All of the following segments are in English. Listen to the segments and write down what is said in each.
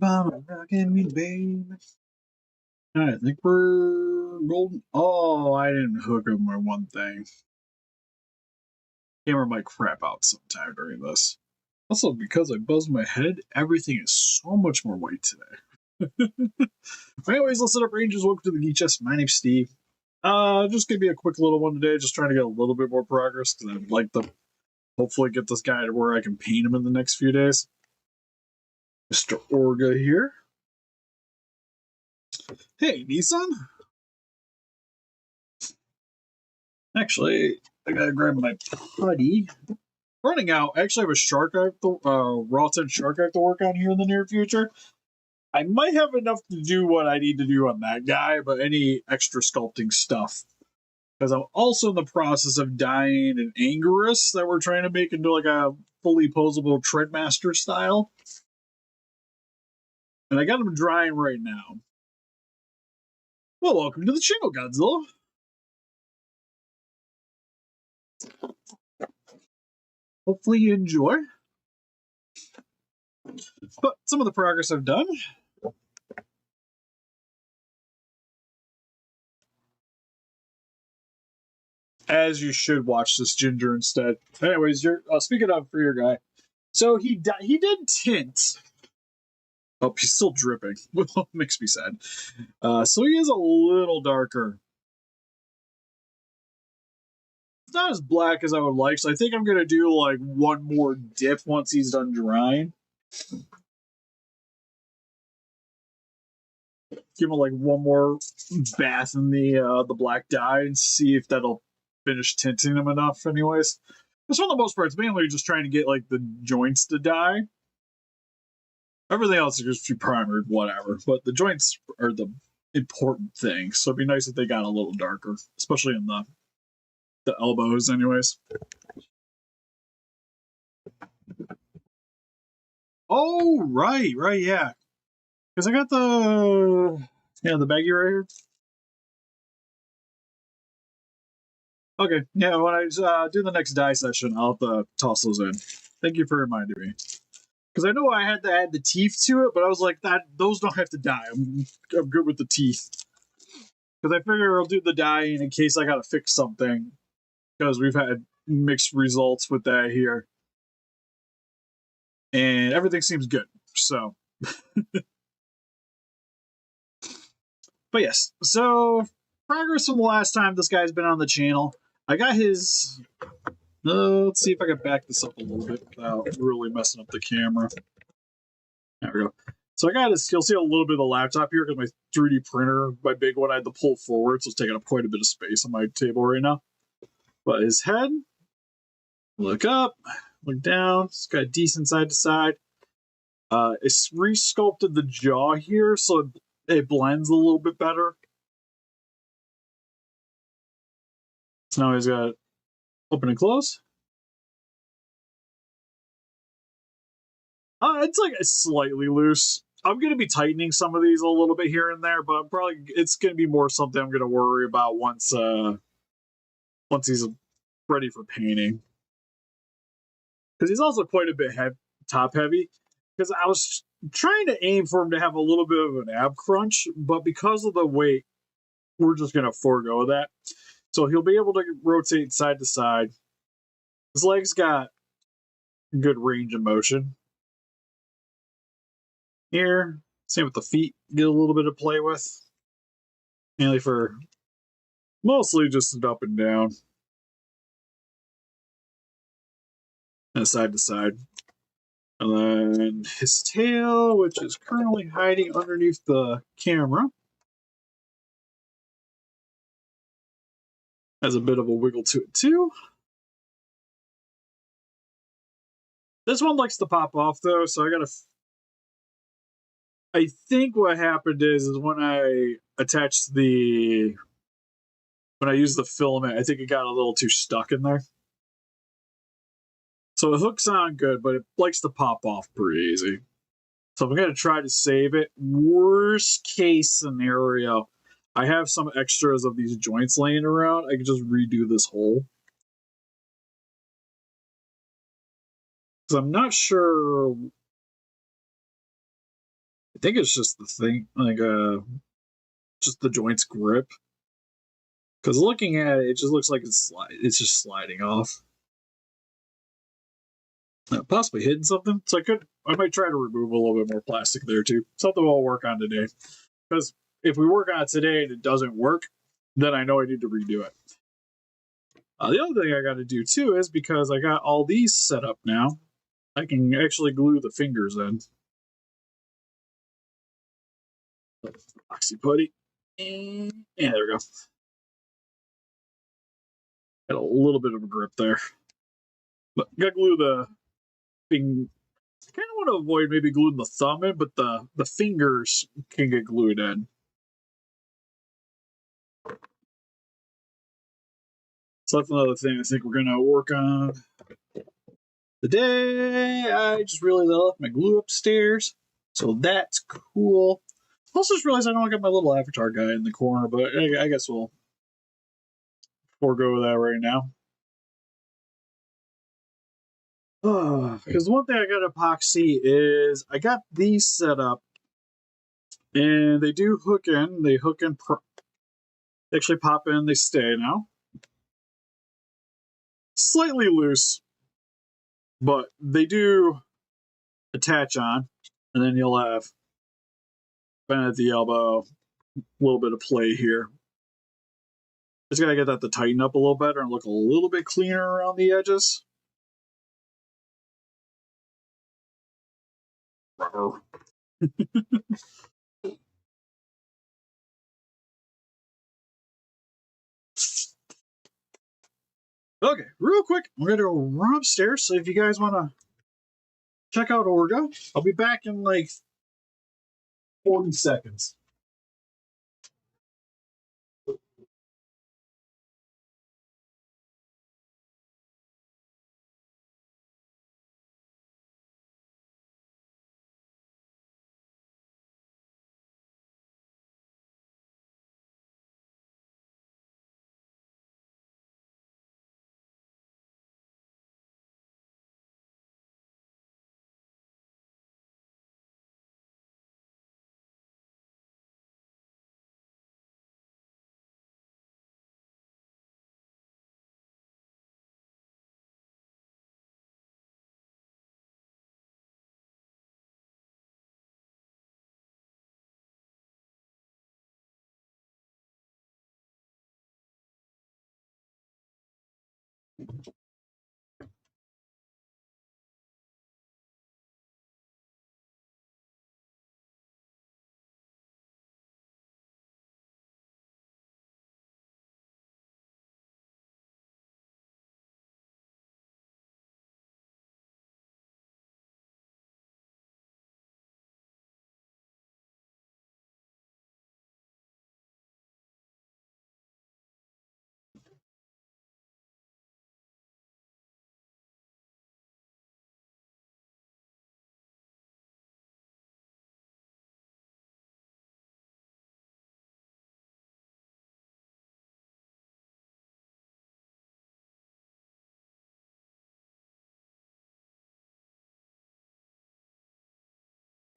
Mama rocking me, baby. I think we're golden. Oh, I didn't hook up my one thing. Camera might crap out sometime during this. Also, because I buzzed my head, everything is so much more white today. Anyways, let's set up Rangers. Welcome to the Geek Chest. My name's Steve. Just gonna be a quick little one today, just trying to get a little bit more progress because I'd like to hopefully get this guy to where I can paint him in the next few days. Mr. Orga here. Hey, Nissan. Actually, I gotta grab my putty. Running out. I actually have a shark I have to, raw 10 shark I have to work on here in the near future. I might have enough to do what I need to do on that guy, but any extra sculpting stuff. Because I'm also in the process of dyeing an Angerus that we're trying to make into like a fully posable Treadmaster style. And I got him drying right now. Well, welcome to the channel, Godzilla. Hopefully you enjoy. But some of the progress I've done. As you should watch this Ginger instead. Anyways, you're speaking of for your guy. So he did tint. Oh, he's still dripping. Makes me sad. So he is a little darker. It's not as black as I would like, so I think I'm going to do like one more dip once he's done drying. Give him like one more bath in the black dye and see if that'll finish tinting him enough anyways. Because for the most part, it's mainly just trying to get like the joints to dye. Everything else is just primered, whatever. But the joints are the important thing, so it'd be nice if they got a little darker, especially in the elbows anyways. Oh, right, yeah. Because I got the baggie right here. Okay, yeah, when I do the next dye session, I'll have to toss those in. Thank you for reminding me. Because I know I had to add the teeth to it, but I was like, those don't have to dye. I'm good with the teeth. Because I figure I'll do the dyeing in case I got to fix something. Because we've had mixed results with that here. And everything seems good. So. But yes, so progress from the last time this guy's been on the channel. I got his. Let's see if I can back this up a little bit without really messing up the camera. There we go. So I got his. You'll see a little bit of the laptop here because my 3D printer, my big one, I had to pull forward, so it's taking up quite a bit of space on my table right now. But his head, look up, look down. It's got decent side to side. It's resculpted the jaw here, so it blends a little bit better. So now he's got open and close. It's like slightly loose. I'm going to be tightening some of these a little bit here and there, but it's going to be more something I'm going to worry about once he's ready for painting. Because he's also quite a bit top heavy. Because I was trying to aim for him to have a little bit of an ab crunch, but because of the weight, we're just going to forego that. So he'll be able to rotate side to side. His legs got good range of motion. Here, same with the feet, get a little bit of play with. Mainly for mostly just an up and down. And side to side. And then his tail, which is currently hiding underneath the camera, has a bit of a wiggle to it too. This one likes to pop off though, so I think what happened is when I attached when I used the filament, I think it got a little too stuck in there. So it hooks on good, but it likes to pop off pretty easy. So I'm going to try to save it. Worst case scenario, I have some extras of these joints laying around. I can just redo this hole. Because I'm not sure I think it's just the thing, like just the joint's grip. Because looking at it, it just looks like it's just sliding off. Possibly hitting something. So I might try to remove a little bit more plastic there too. Something we'll work on today. Because if we work on it today and it doesn't work, then I know I need to redo it. The other thing I got to do too is because I got all these set up now, I can actually glue the fingers in. Oxy putty. And there we go. Got a little bit of a grip there. But gotta glue the thing. I kind of want to avoid maybe gluing the thumb in, but the fingers can get glued in. So that's another thing I think we're gonna work on today. I just realized I left my glue upstairs, so that's cool. Also, just realized I don't got my little avatar guy in the corner, but I guess we'll forego that right now. Because one thing I got epoxy is I got these set up, and they do hook in. They hook in, they actually pop in. They stay now. Slightly loose, but they do attach on, and then you'll have bend at the elbow, a little bit of play here. Just gotta get that to tighten up a little better and look a little bit cleaner around the edges. Okay, real quick, we're gonna run upstairs. So if you guys want to check out Orga, I'll be back in like 40 seconds.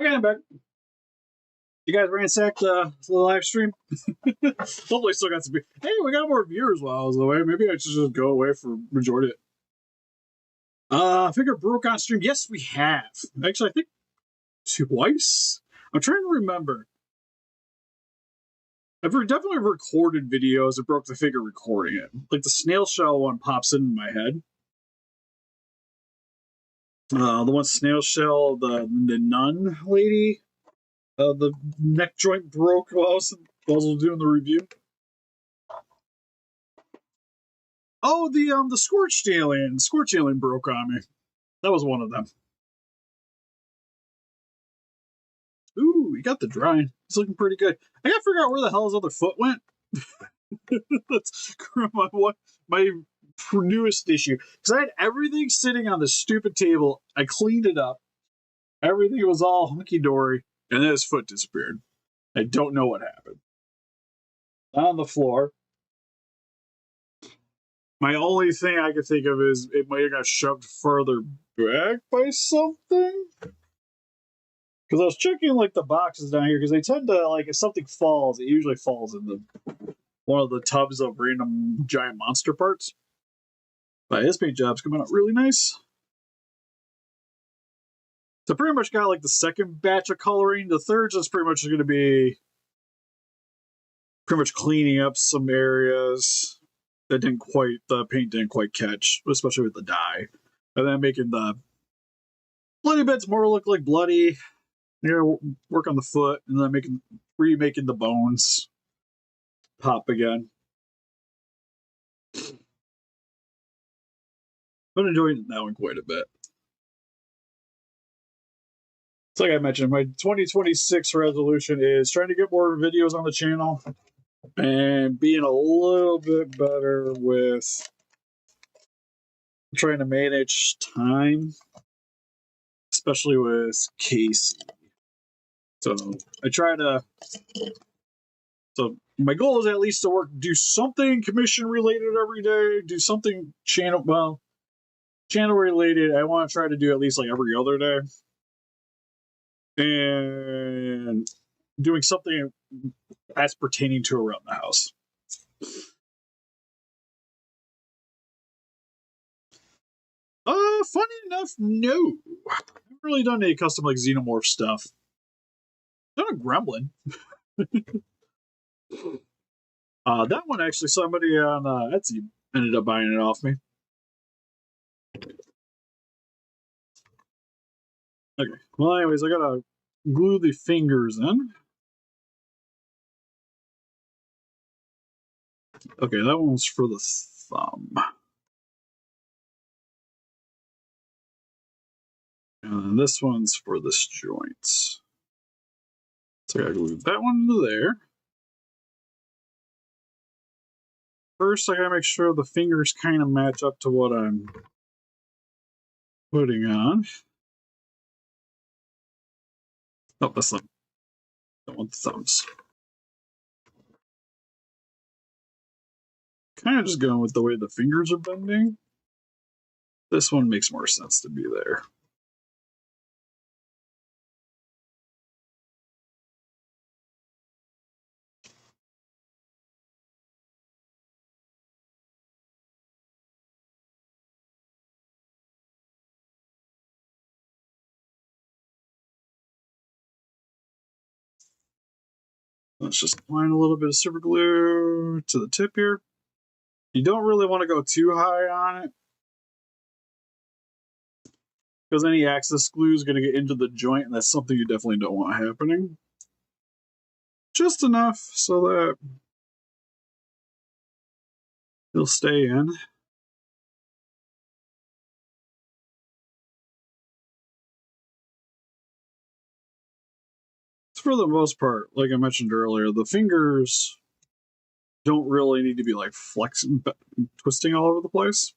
Okay, I'm back. You guys ransacked the live stream? Hopefully, still got some. Hey, we got more viewers while I was away. Maybe I should just go away for majority of it. Figure broke on stream. Yes, we have. Actually, I think twice. I'm trying to remember. I've definitely recorded videos that broke the figure recording it. Like the snail shell one pops in my head. The one snail shell, the nun lady, the neck joint broke while I was doing the review. Oh, the scorched alien. Scorched alien broke on me. That was one of them. Ooh, he got the drying. He's looking pretty good. I gotta figure out where the hell his other foot went. That's my newest issue. Because I had everything sitting on the stupid table. I cleaned it up. Everything was all hunky dory, and then his foot disappeared. I don't know what happened. On the floor. My only thing I could think of is it might have got shoved further back by something. Because I was checking like the boxes down here because they tend to like if something falls, it usually falls in the one of the tubs of random giant monster parts. But his paint job's coming out really nice. So pretty much got like the second batch of coloring. The third is pretty much going to be pretty much cleaning up some areas that the paint didn't quite catch, especially with the dye. And then making the bloody bits more look like bloody. Work on the foot, and then remaking the bones pop again. I'm enjoying that one quite a bit. It's like I mentioned, my 2026 resolution is trying to get more videos on the channel and being a little bit better with trying to manage time, especially with Casey. So I try to. So my goal is at least to do something commission related every day, do something channel related. I want to try to do at least like every other day, and doing something as pertaining to around the house. Funny enough, no. I haven't really done any custom like xenomorph stuff. Done a gremlin. That one actually somebody on Etsy ended up buying it off me. Okay. Well, anyways, I gotta glue the fingers in. Okay, that one's for the thumb. And this one's for this joint. So I gotta glue that one into there. First, I gotta make sure the fingers kind of match up to what I'm putting on. Oh, that's not. Don't want the thumbs. Kind of just going with the way the fingers are bending. This one makes more sense to be there. Let's just apply a little bit of super glue to the tip here. You don't really want to go too high on it, because any access glue is going to get into the joint, and that's something you definitely don't want happening. Just enough so that it'll stay in. For the most part, like I mentioned earlier, the fingers don't really need to be like flexing, twisting all over the place.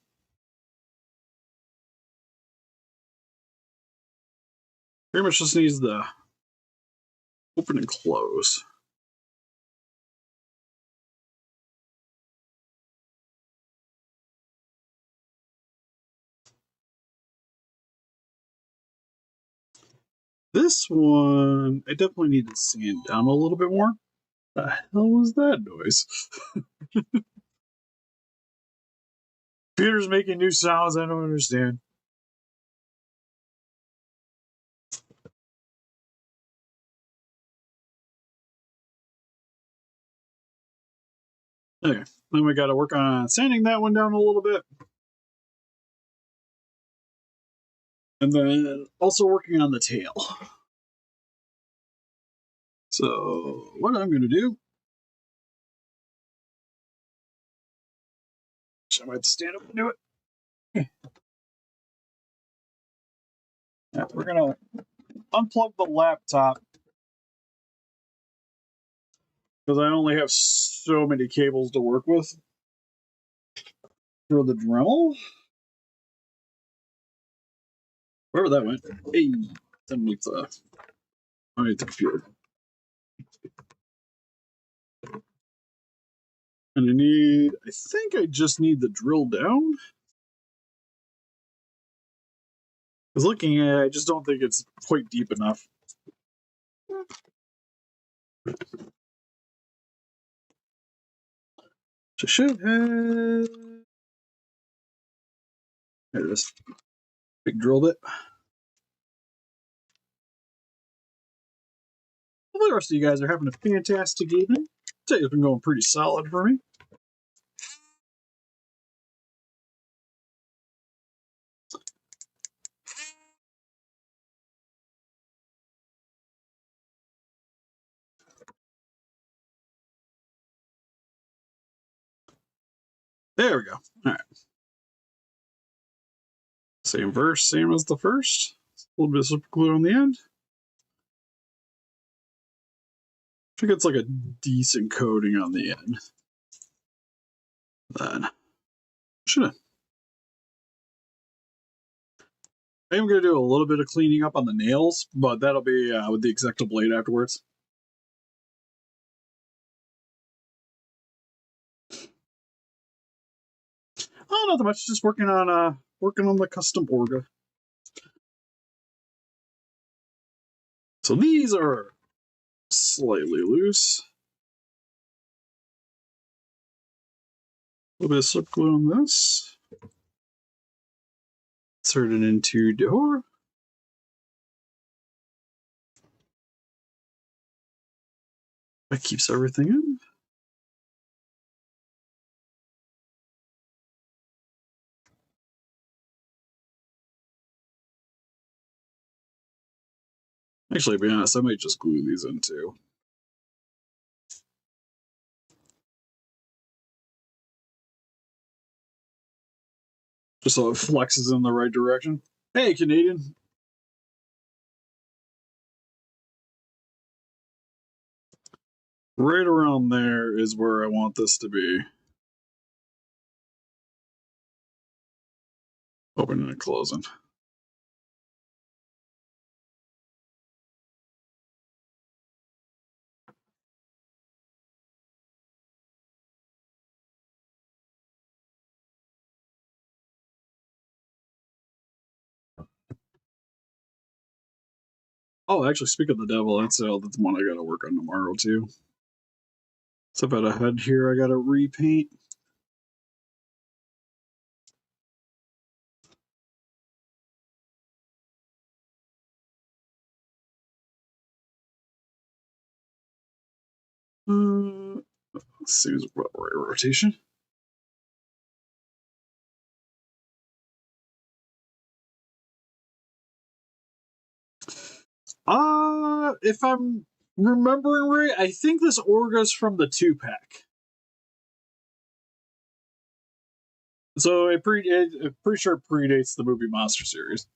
Pretty much just needs the open and close. This one, I definitely need to sand down a little bit more. The hell was that noise? Computer's making new sounds I don't understand. Okay, then we got to work on sanding that one down a little bit. And then also working on the tail. So what I'm going to do, I might have to stand up and do it. Yeah, we're going to unplug the laptop because I only have so many cables to work with for the Dremel. Wherever that went. Hey, underneath the computer. And I think I just need the drill down. Because looking at it, I just don't think it's quite deep enough. Should have. There it is. Big drill bit. Well, the rest of you guys are having a fantastic evening. Today's been going pretty solid for me. There we go. All right. Same verse, same as the first. A little bit of super glue on the end. I think it's like a decent coating on the end. Then should have. I am going to do a little bit of cleaning up on the nails, but that'll be with the X-Acto blade afterwards. Oh, not that much. Just working on the custom Orga. So these are slightly loose. A little bit of slip glue on this. Insert it into door. That keeps everything in. Actually, to be honest, I might just glue these in too. Just so it flexes in the right direction. Hey, Canadian. Right around there is where I want this to be. Opening and closing. Oh, actually, speak of the devil, that's the one I gotta work on tomorrow too. Step out ahead here, I gotta repaint. Let's see, what right rotation. If I'm remembering right, I think this Orga's from the 2-pack. So I'm pretty sure it predates the movie Monster series.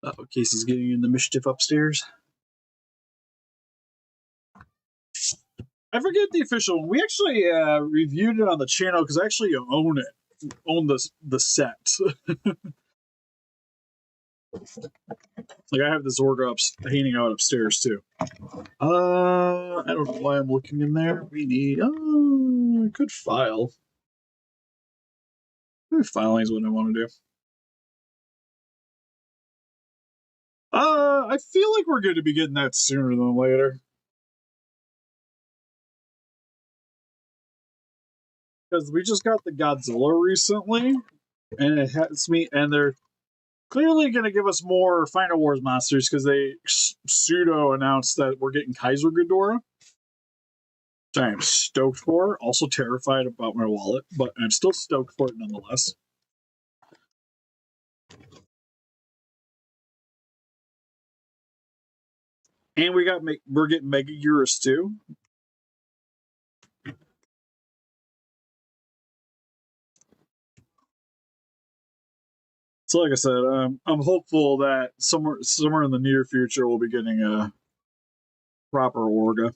Oh, Casey's getting in the mischief upstairs. I forget the official one. We actually reviewed it on the channel because I actually own it. Own the set. Like I have this Orga hanging out upstairs too. I don't know why I'm looking in there. We need good file. Filing is what I want to do. I feel like we're going to be getting that sooner than later. Because we just got the Godzilla recently, and it has me, and they're clearly going to give us more Final Wars monsters because they pseudo announced that we're getting Kaiser Ghidorah, which I am stoked for. Also terrified about my wallet, but I'm still stoked for it nonetheless. And we're getting Mega Eurus too. So, like I said, I'm hopeful that somewhere in the near future we'll be getting a proper Orga.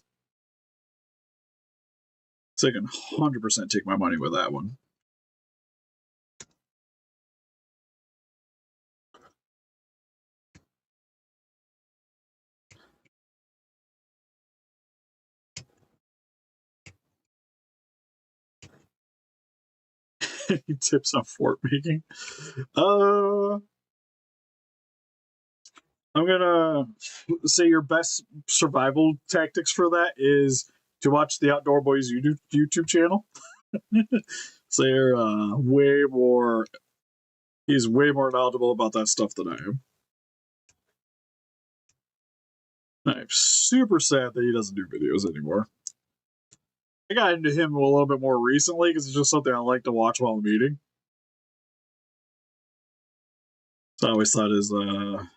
So I can 100% take my money with that one. Tips on fort making. I'm gonna say your best survival tactics for that is to watch the Outdoor Boys YouTube channel. So they're way more. He's way more knowledgeable about that stuff than I am. I'm super sad that he doesn't do videos anymore. I got into him a little bit more recently because it's just something I like to watch while I'm eating. So I always thought his the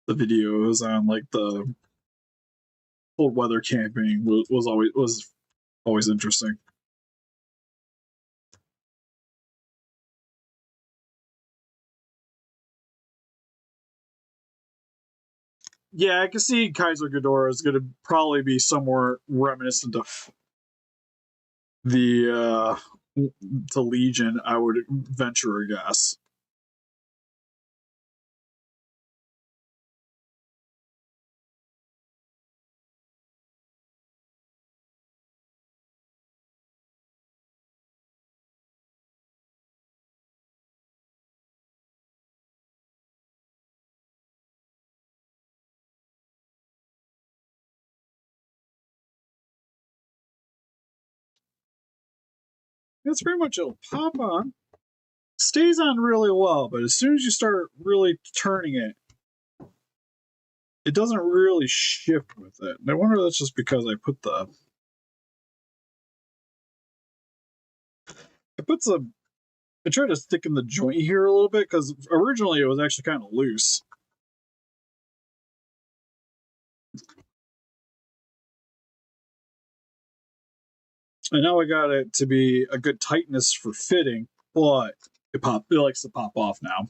videos on like the cold weather camping was always interesting. Yeah, I can see Kaiser Ghidorah is going to probably be somewhere reminiscent of the to Legion. I would venture a guess. That's pretty much it'll pop on. Stays on really well, but as soon as you start really turning it, it doesn't really shift with it. And I wonder if that's just because I tried to thicken the joint here a little bit because originally it was actually kind of loose. And now I got it to be a good tightness for fitting, but it likes to pop off now.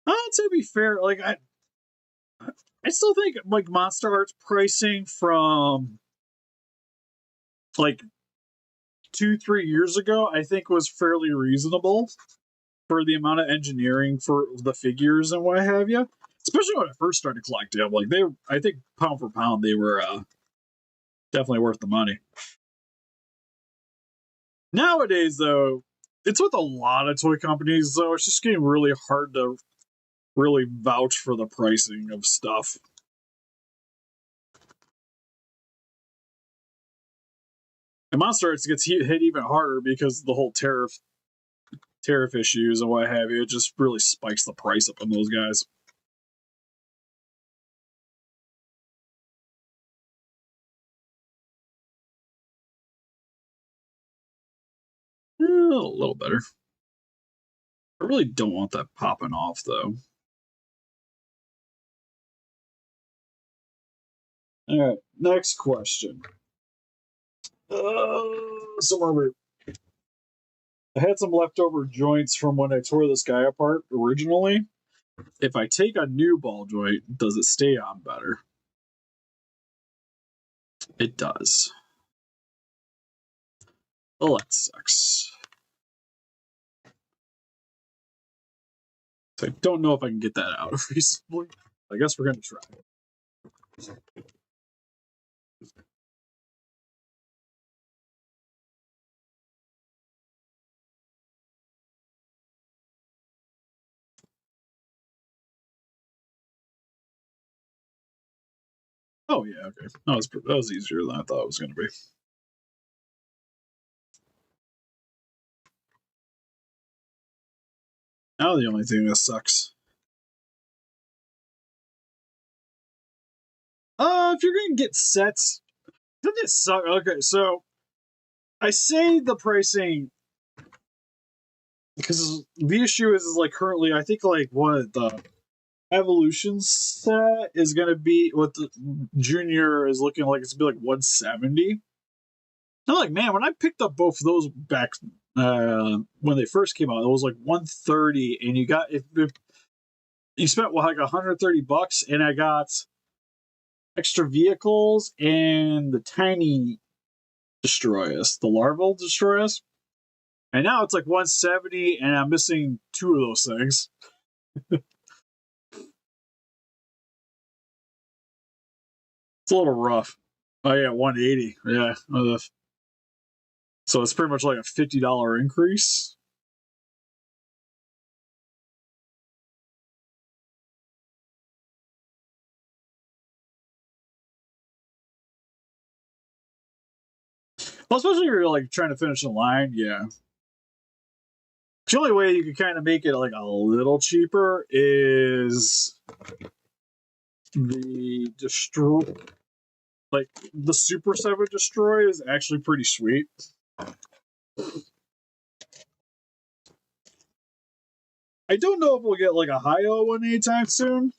To be fair, like I still think like MonsterArts pricing from like 2-3 years ago, I think was fairly reasonable for the amount of engineering for the figures and what have you. Especially when I first started collecting them, like I think pound for pound, they were definitely worth the money. Nowadays, though, it's with a lot of toy companies, though it's just getting really hard to really vouch for the pricing of stuff. And MonsterArts gets hit even harder because the whole tariff issues and what have you. It just really spikes the price up on those guys. A little better. I really don't want that popping off, though. All right, next question. Somewhere over. I had some leftover joints from when I tore this guy apart originally. If I take a new ball joint, does it stay on better? It does. Oh, that sucks. So I don't know if I can get that out reasonably. I guess we're going to try. Oh, yeah, okay. That was easier than I thought it was going to be. Now the only thing that sucks. If you're going to get sets, doesn't it suck? Okay, so I say the pricing because the issue is like currently, I think like what the Evolution set is going to be, what the Junior is looking like, it's going to be like 170. I'm like, man, when I picked up both of those back when they first came out, it was like 130, and you got if you spent like $130, and I got extra vehicles and the tiny Destroyers, the larval Destroyers, and now it's like 170, and I'm missing 2 of those things. It's a little rough. Oh yeah, 180. Yeah. So it's pretty much like a $50 increase. Well, especially if you're like trying to finish the line, yeah. The only way you could kind of make it like a little cheaper is the destroy, like the Super 7 Destroy is actually pretty sweet. I don't know if we'll get like a high-O one anytime soon.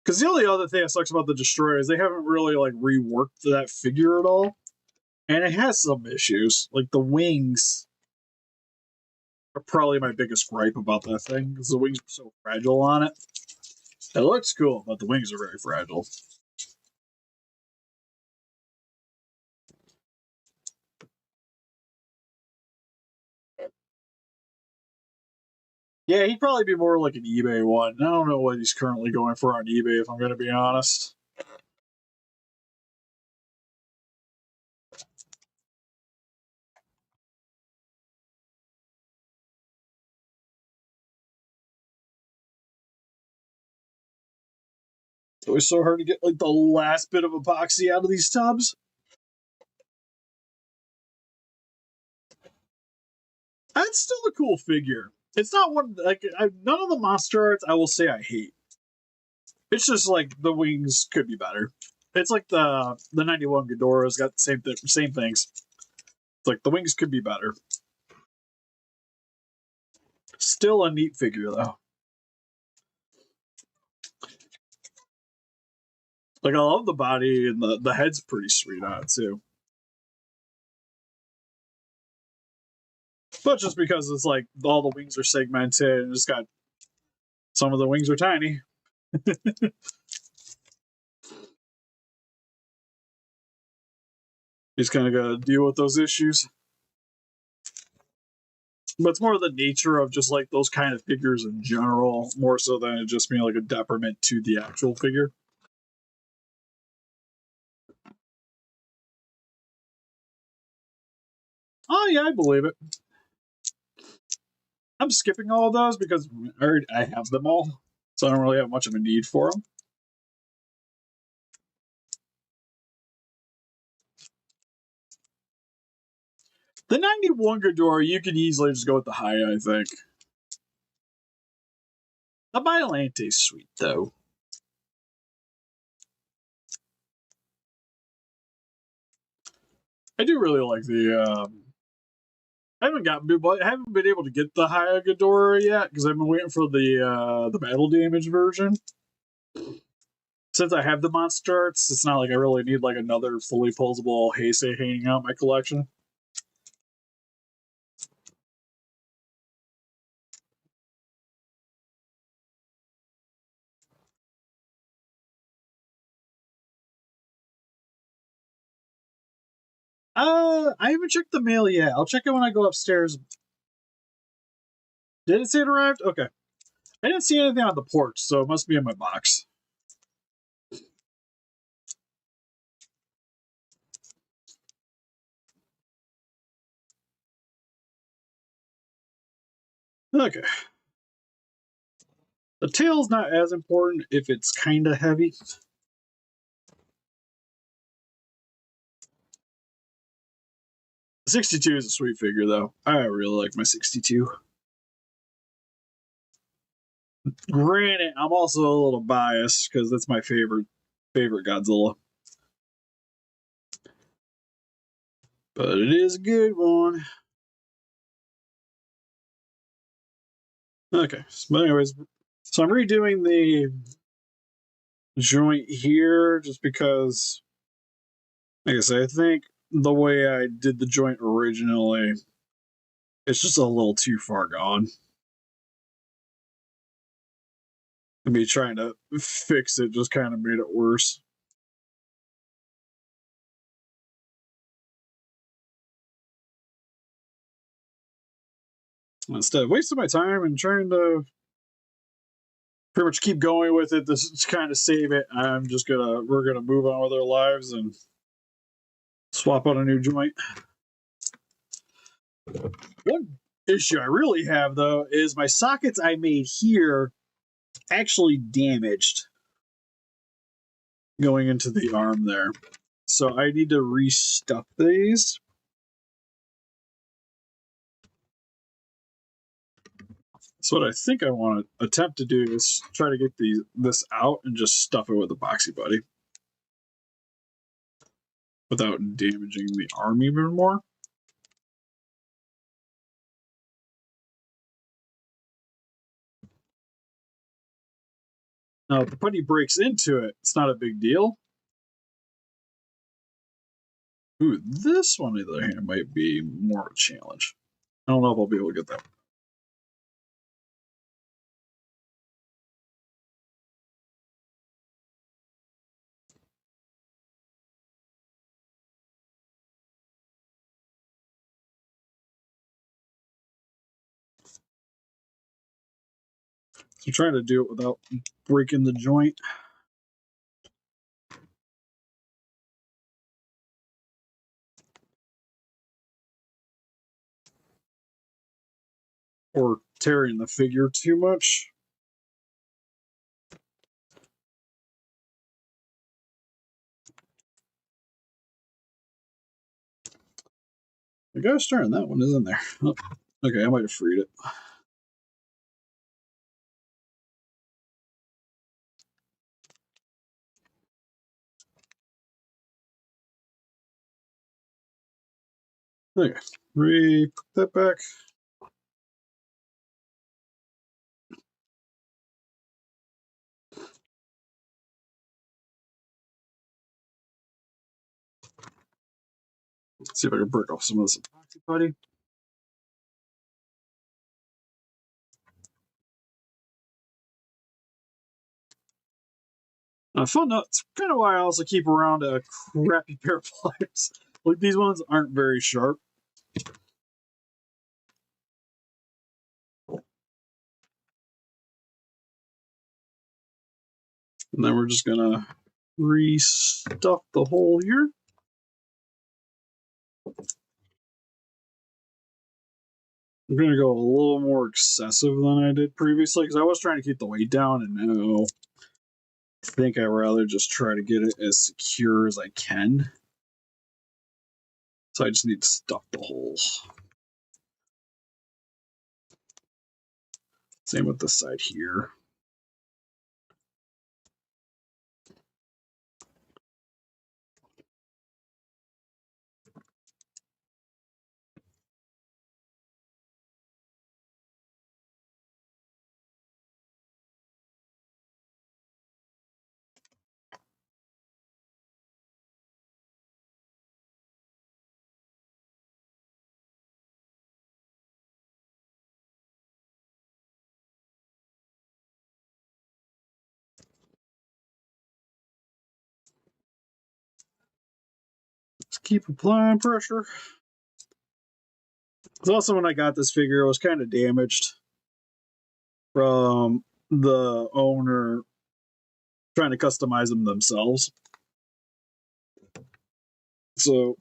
Because the only other thing that sucks about the Destroyer is they haven't really like reworked that figure at all. And it has some issues. Like the wings are probably my biggest gripe about that thing, because the wings are so fragile on it. It looks cool, but the wings are very fragile. Yeah, he'd probably be more like an eBay one. I don't know what he's currently going for on eBay, if I'm going to be honest. It's always so hard to get like the last bit of epoxy out of these tubs. That's still a cool figure. It's not one like none of the MonsterArts I will say I hate. It's just like the wings could be better. It's like the 91 Ghidorah's got the same things. It's like the wings could be better. Still a neat figure though. Like I love the body, and the head's pretty sweet on it too. But just because it's like all the wings are segmented and it's got some of the wings are tiny. He's kind of got to deal with those issues. But it's more the nature of just like those kind of figures in general, more so than it just being like a detriment to the actual figure. Oh yeah, I believe it. I'm skipping all of those because I have them all, so I don't really have much of a need for them. The 91 Ghidorah, you can easily just go with the high, I think. The Biolante's sweet, though. I do really like the. I haven't been able to get the high Ghidorah yet because I've been waiting for the battle damage version. Since I have the MonsterArts, it's not like I really need like another fully posable Heisei hanging out in my collection. I haven't checked the mail yet. I'll check it when I go upstairs. Did it say it arrived? Okay. I didn't see anything on the porch, so it must be in my box. Okay. The tail's not as important if it's kind of heavy. The 62 is a sweet figure, though. I really like my 62. Granted, I'm also a little biased because that's my favorite Godzilla. But it is a good one. Okay, but anyways, so I'm redoing the joint here just because, like I said, I think the way I did the joint originally, it's just a little too far gone. Me trying to fix it just kind of made it worse. Instead of wasting my time and trying to pretty much keep going with it. This is kind of save it. We're gonna move on with our lives and swap out a new joint. One issue I really have though is my sockets I made here actually damaged going into the arm there. So I need to restuff these. So what I think I want to attempt to do is try to get this out and just stuff it with a boxy buddy without damaging the arm even more. Now, if the putty breaks into it, it's not a big deal. Ooh, this one, on the other hand, might be more of a challenge. I don't know if I'll be able to get that. So I'm trying to do it without breaking the joint. Or tearing the figure too much. The guy's turn, that one isn't there. Oh, okay, I might have freed it. Okay, put that back. Let's see if I can break off some of this epoxy putty. Fun note, it's kind of why I also keep around a crappy pair of pliers. Like, these ones aren't very sharp. And then we're just gonna restuff the hole here. I'm gonna go a little more excessive than I did previously because I was trying to keep the weight down, and now I think I'd rather just try to get it as secure as I can. So I just need to stuff the holes. Same with this side here. Just keep applying pressure. Because also when I got this figure, it was kind of damaged from the owner trying to customize them themselves. So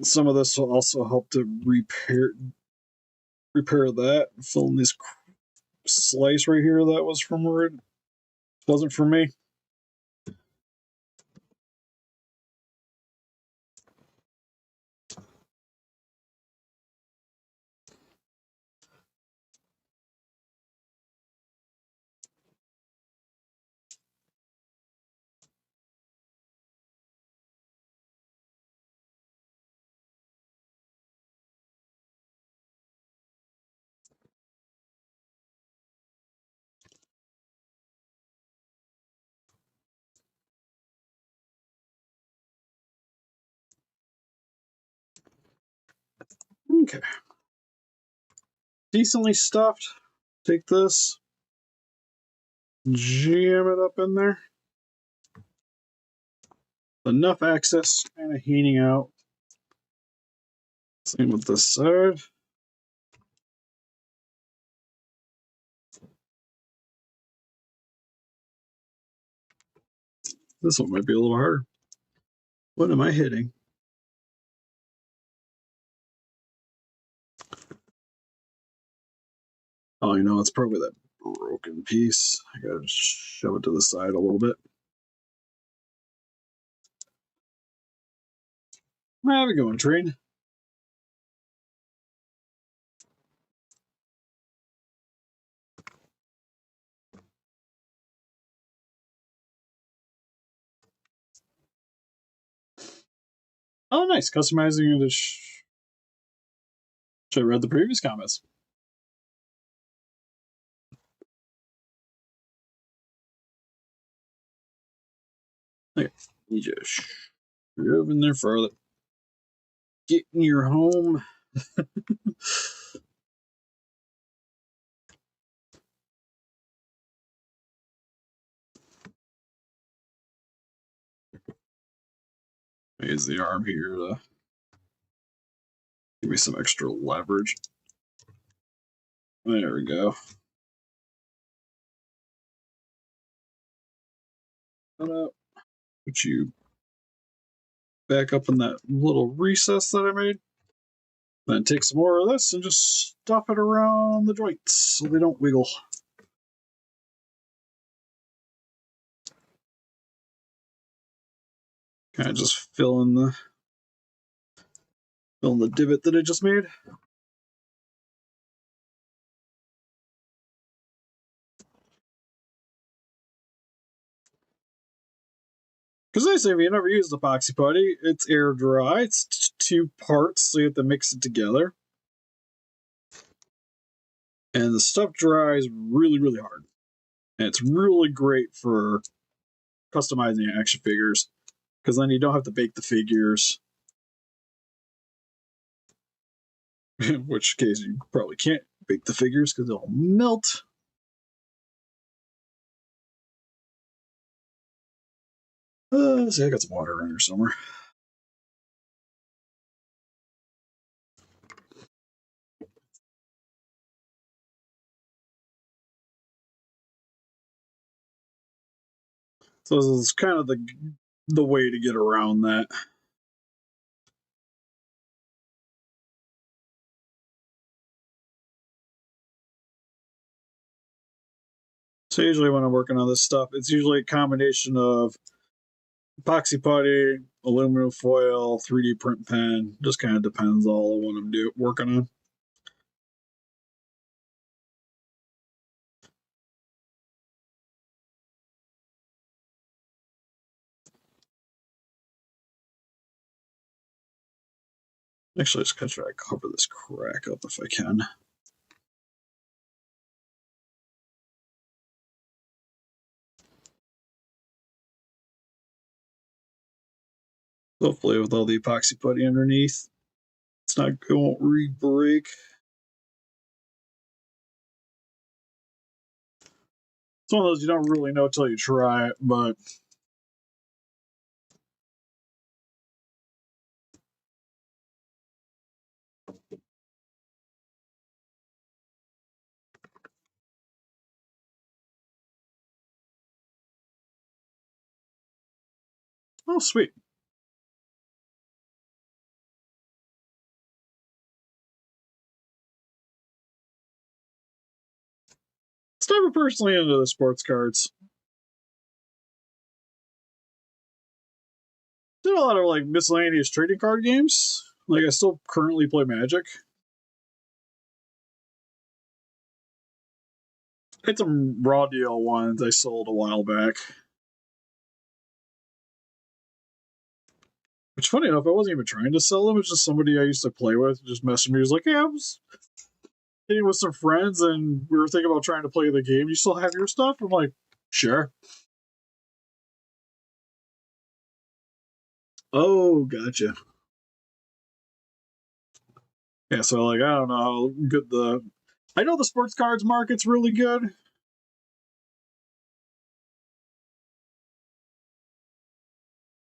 some of this will also help to repair that. Fill in this slice right here that was from where it wasn't for me. Okay. Decently stuffed. Take this, jam it up in there. Enough excess kind of heating out. Same with this side. This one might be a little harder. What am I hitting? Oh, you know, it's probably that broken piece. I gotta shove it to the side a little bit. Have a going, train. Oh, nice. Customizing it. Should have read the previous comments. Okay. You just shove in there further. Get in your home. Use the arm here to give me some extra leverage. There we go. Put you back up in that little recess that I made. Then take some more of this and just stuff it around the joints so they don't wiggle. Kind of just fill in the divot that I just made. Because they say if you never use epoxy putty, it's air dry. It's two parts, so you have to mix it together. And the stuff dries really, really hard. And it's really great for customizing action figures, because then you don't have to bake the figures. In which case you probably can't bake the figures because they'll melt. See, I got some water in here somewhere. So this is kind of the way to get around that. So usually when I'm working on this stuff, it's usually a combination of epoxy putty, aluminum foil, 3D print pen. Just kind of depends all on what I'm working on. Actually, just gonna try to cover this crack up if I can. Hopefully, with all the epoxy putty underneath, it won't re-break. It's one of those you don't really know till you try it, but oh, sweet. It's never personally into the sports cards. Did a lot of like miscellaneous trading card games. Like I still currently play Magic. I had some raw deal ones I sold a while back. Which, funny enough, I wasn't even trying to sell them. It's just somebody I used to play with just messaged me. He was like, "Yeah, I was hitting with some friends, and we were thinking about trying to play the game. You still have your stuff?" I'm like, "Sure." Oh, gotcha. Yeah, so like I don't know how good the. I know the sports cards market's really good.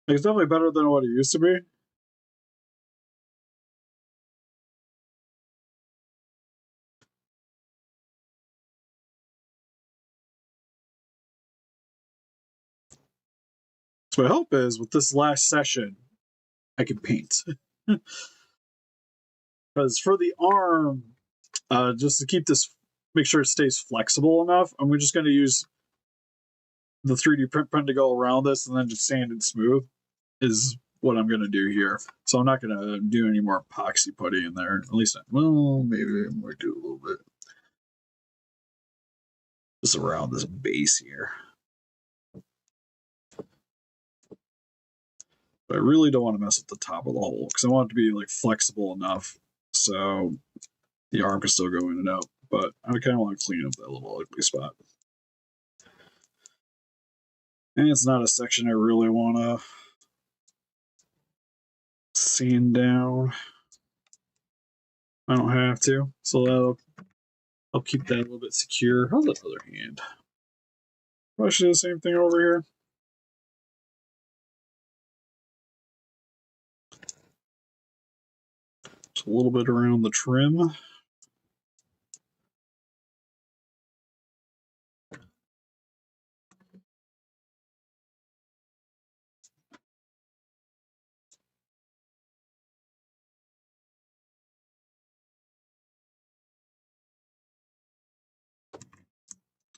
Like, it's definitely better than what it used to be. So my hope is with this last session, I can paint. Because for the arm, just to keep this, make sure it stays flexible enough, and we're just going to use the 3D print to go around this and then just sand and smooth is what I'm going to do here. So I'm not going to do any more epoxy putty in there. At least, well, maybe I might do a little bit. Just around this base here. But I really don't want to mess with the top of the hole because I want it to be like flexible enough so the arm can still go in and out. But I kind of want to clean up that little ugly spot. And it's not a section I really want to sand down. I don't have to, so I'll keep that a little bit secure. How's that other hand? I should do the same thing over here. Just a little bit around the trim.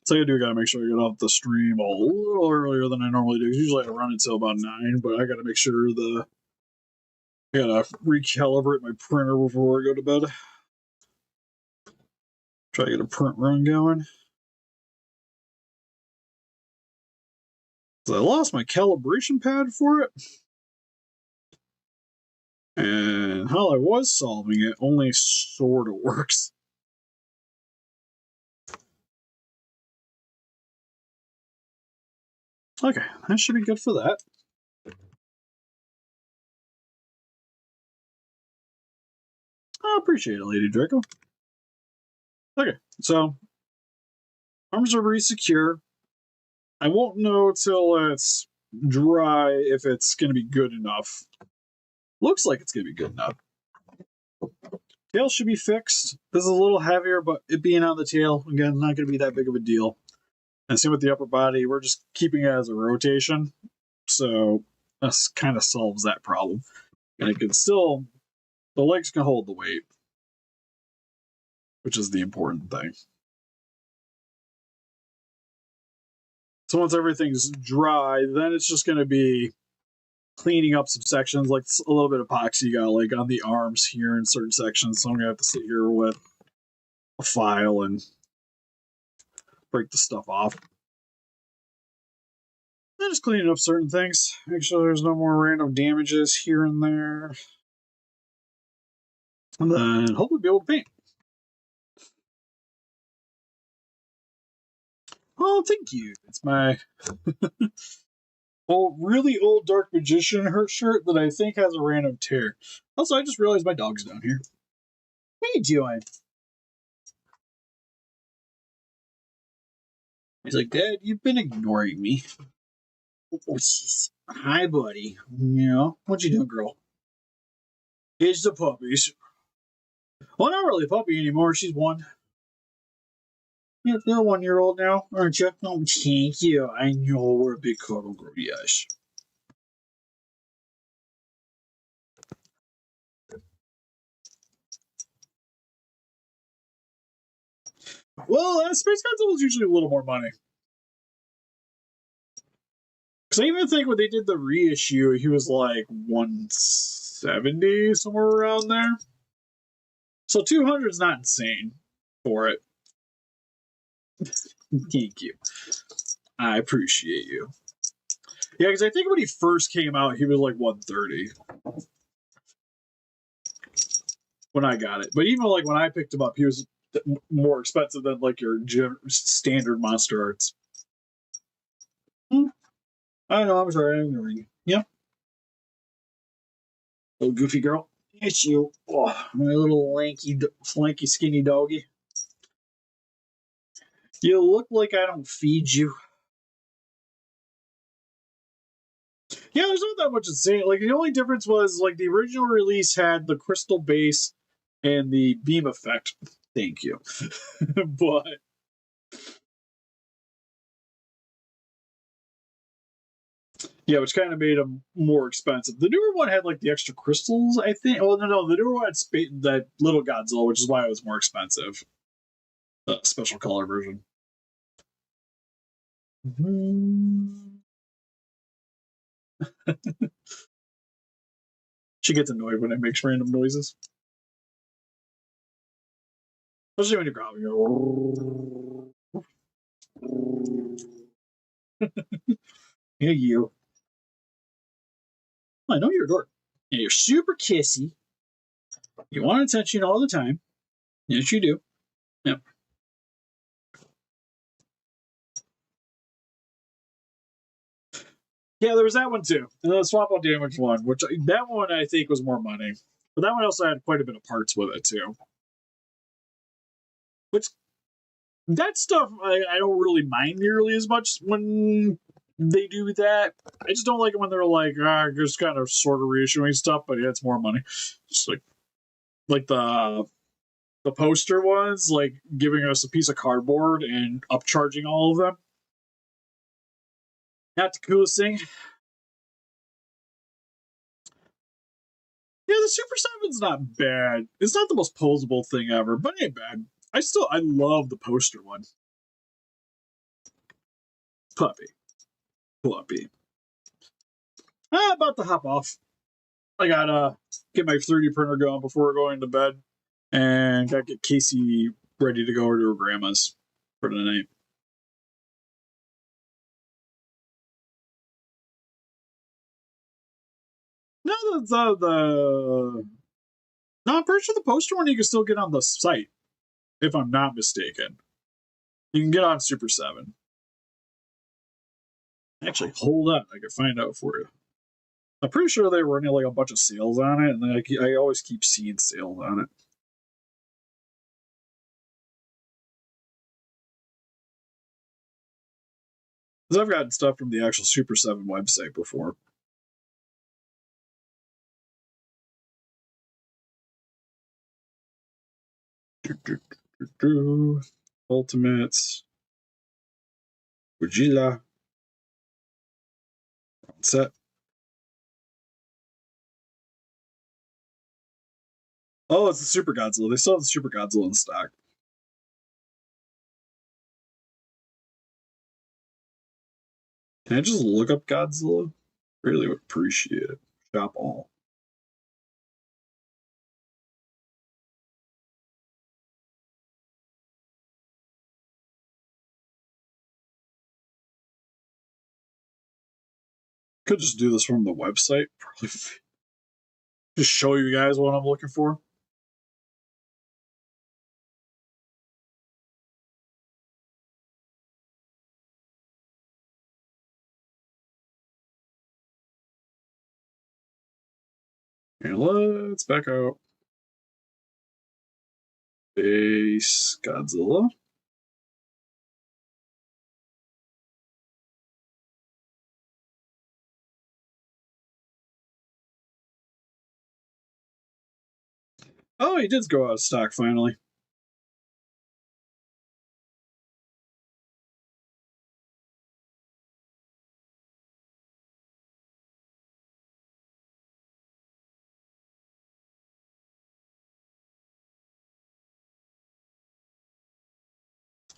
So I gotta make sure I get off the stream a little earlier than I normally do. Usually I run until about 9, but I gotta make sure I gotta recalibrate my printer before I go to bed. Try to get a print run going. So I lost my calibration pad for it. And how I was solving it only sort of works. Okay, that should be good for that. I appreciate it, Lady Draco. Okay, so arms are very secure. I won't know till it's dry if it's going to be good enough. Looks like it's going to be good enough. Tail should be fixed. This is a little heavier, but it being on the tail, again, not going to be that big of a deal. And same with the upper body, we're just keeping it as a rotation. So this kind of solves that problem. And it can still, the legs can hold the weight, which is the important thing. So once everything's dry, then it's just going to be cleaning up some sections, like a little bit of epoxy got like on the arms here in certain sections. So I'm going to have to sit here with a file and break the stuff off. I'm just cleaning up certain things. Make sure there's no more random damages here and there. And then hopefully be able to paint. Oh, thank you. It's my really old Dark Magician shirt that I think has a random tear. Also, I just realized my dog's down here. What are you doing? He's like, Dad, you've been ignoring me. Oh, hi, buddy. You know, what you doing, girl? It's the puppies. Well, not really a puppy anymore. She's 1. You're a 1-year-old now, aren't you? Oh, thank you. I know we're a big cuddle girl. Yes. Well, Space Godzilla is usually a little more money. Because I even think when they did the reissue, he was like 170, somewhere around there. So 200 is not insane for it. Thank you. I appreciate you. Yeah, because I think when he first came out, he was like 130 when I got it. But even like when I picked him up, he was more expensive than like your standard MonsterArts. I know, I'm sorry, I'm ignoring you. Yeah. Little goofy girl. It's you. Oh, my little lanky, skinny doggy. You look like I don't feed you. Yeah, there's not that much to say. Like, the only difference was, like, the original release had the crystal base and the beam effect. Thank you. But Yeah, which kind of made them more expensive. The newer one had like the extra crystals, I think. Oh no, the newer one had that little Godzilla, which is why it was more expensive. The special color version. She gets annoyed when it makes random noises. Especially when you're growling. Yeah, you. I know you're a dork. And you're super kissy. You want attention all the time. Yes, you do. Yep. Yeah, there was that one too. And the swap out damage one, which that one I think was more money. But that one also had quite a bit of parts with it too. Which that stuff I don't really mind nearly as much when they do that. I just don't like it when they're like, just kind of sort of reissuing stuff, but yeah, it's more money. Just like the poster ones, like giving us a piece of cardboard and upcharging all of them. Not the coolest thing. Yeah, the Super 7's not bad. It's not the most posable thing ever, but it ain't bad. I love the poster one. Puppy. I'm about to hop off. I gotta get my 3D printer going before going to bed, and gotta get Casey ready to go to her grandma's for the night. No, no, I'm pretty sure the poster one you can still get on the site, if I'm not mistaken. You can get on Super 7. Actually, hold on, I can find out for you. I'm pretty sure they were running like a bunch of sales on it, and I always keep seeing sales on it. Because I've gotten stuff from the actual Super 7 website before. Ultimates. Ujila. Set. Oh, it's the Super Godzilla. They still have the Super Godzilla in stock. Can I just look up Godzilla? Really would appreciate it. Shop all. Could just do this from the website. Probably just show you guys what I'm looking for. And let's back out. Base Godzilla. Oh, he did go out of stock finally.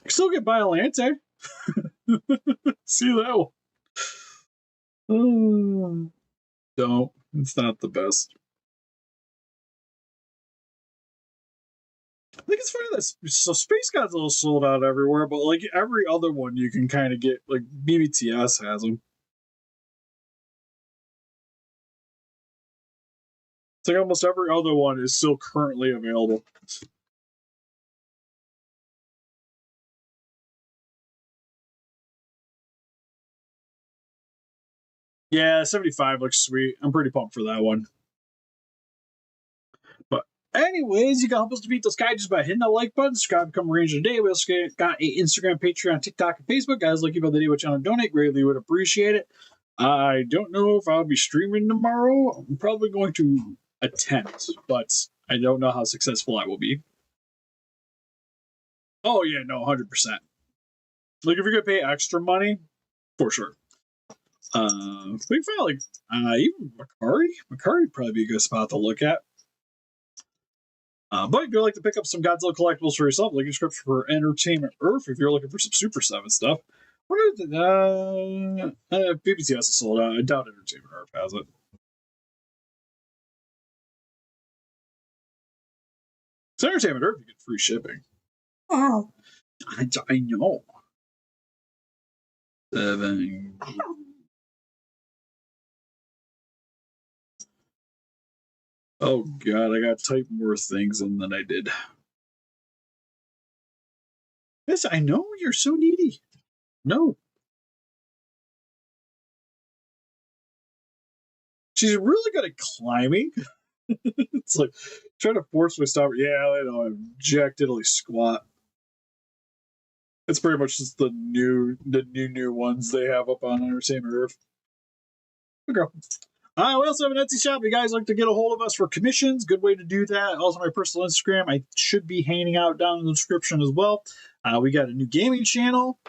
I still get Biolante. See that one. No, it's not the best. I think it's funny that so Space Godzilla sold out everywhere, but like every other one you can kind of get, like BBTS has them. It's like almost every other one is still currently available. Yeah, 75 looks sweet. I'm pretty pumped for that one. But anyways, you can help us defeat those guys just by hitting that like button, subscribe, become a ranger today. We also got a Instagram, Patreon, TikTok, and Facebook. Guys, looking for the day which you want to donate, greatly would appreciate it. I don't know if I'll be streaming tomorrow. I'm probably going to attempt, but I don't know how successful I will be. Oh yeah, no, 100%. Like if you're gonna pay extra money, for sure. We can find like even Macari. Macari would probably be a good spot to look at. But if you'd like to pick up some Godzilla collectibles for yourself, link in description for Entertainment Earth if you're looking for some Super 7 stuff. BBC has it sold out. I doubt Entertainment Earth has it. It's Entertainment Earth, you get free shipping. Oh, I know. 7. Oh god, I got to type more things in than I did. Yes, I know you're so needy. No. She's really good at climbing. It's like trying to force me to stop. Yeah, I know. I'm Jack Diddley squat. It's pretty much just the new ones they have up on Entertainment Earth. Okay. We also have an Etsy shop. If you guys like to get a hold of us for commissions, good way to do that. Also, my personal Instagram, I should be hanging out down in the description as well. We got a new gaming channel,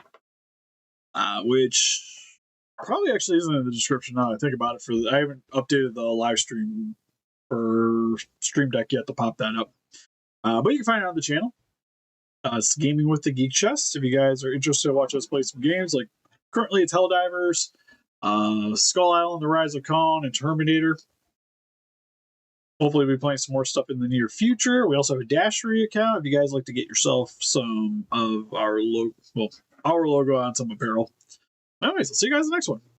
which probably actually isn't in the description now I think about it. I haven't updated the live stream for Stream Deck yet to pop that up. But you can find it on the channel. It's Gaming with the Geek Chest. If you guys are interested to watch us play some games, like currently it's Helldivers, Skull Island, The Rise of Khan, and Terminator. Hopefully we'll be playing some more stuff in the near future. We also have a Dashery account if you guys like to get yourself some of our logo on some apparel. Anyways, I'll see you guys in the next one.